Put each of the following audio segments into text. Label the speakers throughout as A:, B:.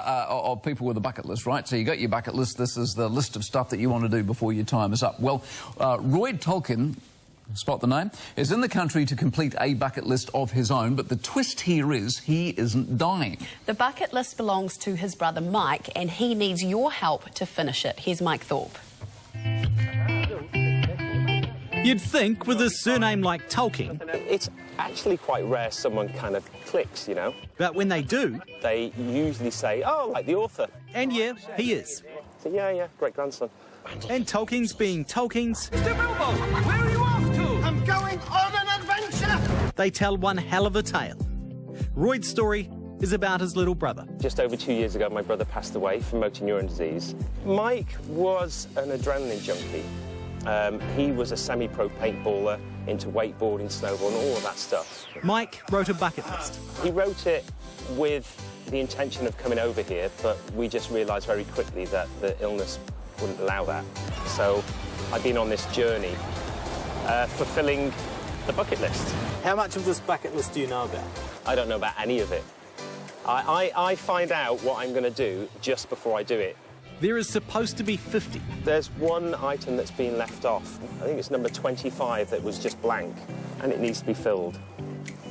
A: of people with a bucket list, right? So you got your bucket list. This is the list of stuff that you want to do before your time is up. Well, Roy Tolkien, spot the name, is in the country to complete a bucket list of his own, but the twist here is he isn't dying.
B: The bucket list belongs to his brother Mike, and he needs your help to finish it. Here's Mike Thorpe.
C: You'd think with a surname like Tolkien...
D: It's actually quite rare someone kind of clicks, you know.
C: But when they do...
D: They usually say, oh, like the author.
C: And yeah, he is.
D: So, yeah, great-grandson.
C: And Tolkien's being Tolkien's...
E: Mr. Bilbo, where are you off to? I'm going on an adventure!
C: They tell one hell of a tale. Royd's story is about his little brother.
D: Just over 2 years ago, my brother passed away from motor neuron disease. Mike was an adrenaline junkie. He was a semi-pro paintballer, into wakeboarding, snowboarding, all of that stuff.
C: Mike wrote a bucket list.
D: He wrote it with the intention of coming over here, but we just realised very quickly that the illness wouldn't allow that. So I've been on this journey fulfilling the bucket list.
F: How much of this bucket list do you know about?
D: I don't know about any of it. I find out what I'm going to do just before I do it.
C: There is supposed to be 50.
D: There's one item that's been left off. I think it's number 25 that was just blank, and it needs to be filled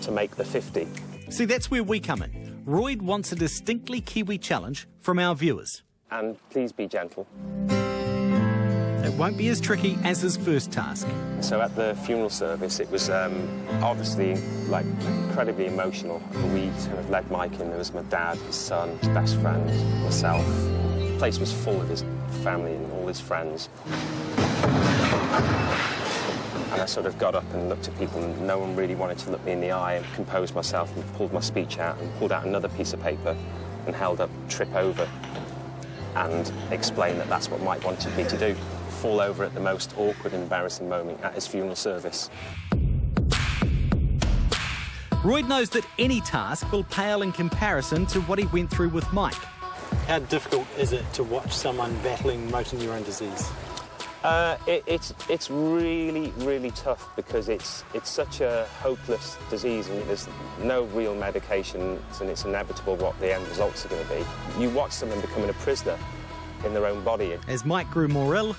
D: to make the 50.
C: See, that's where we come in. Royd wants a distinctly Kiwi challenge from our viewers.
D: And please be gentle.
C: It won't be as tricky as his first task.
D: So at the funeral service, it was obviously like incredibly emotional. We kind of led Mike in. There was my dad, his son, his best friend, myself. The place was full of his family and all his friends. And I sort of got up and looked at people, and no one really wanted to look me in the eye, and composed myself and pulled my speech out and pulled out another piece of paper and held up "trip over" and explained that that's what Mike wanted me to do. Fall over at the most awkward and embarrassing moment at his funeral service.
C: Royd knows that any task will pale in comparison to what he went through with Mike.
F: How difficult is it to watch someone battling motor neuron disease?
D: It's really, really tough because it's such a hopeless disease and there's no real medication and it's inevitable what the end results are going to be. You watch someone becoming a prisoner in their own body.
C: As Mike grew more ill,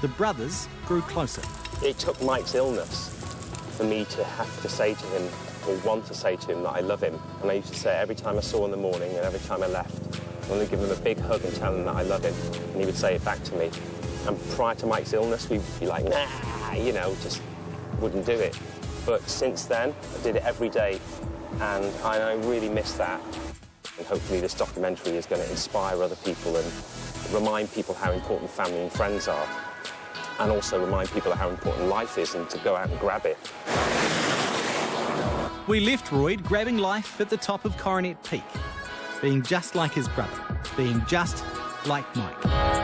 C: the brothers grew closer.
D: It took Mike's illness for me to have to say to him, or want to say to him, that I love him. And I used to say it every time I saw him in the morning and every time I left. I wanted to give him a big hug and tell him that I love him. And he would say it back to me. And prior to Mike's illness, we'd be like, nah, you know, just wouldn't do it. But since then, I did it every day, and I really miss that. And hopefully this documentary is going to inspire other people and remind people how important family and friends are, and also remind people how important life is and to go out and grab it.
C: We left Royd grabbing life at the top of Coronet Peak, being just like his brother, being just like Mike.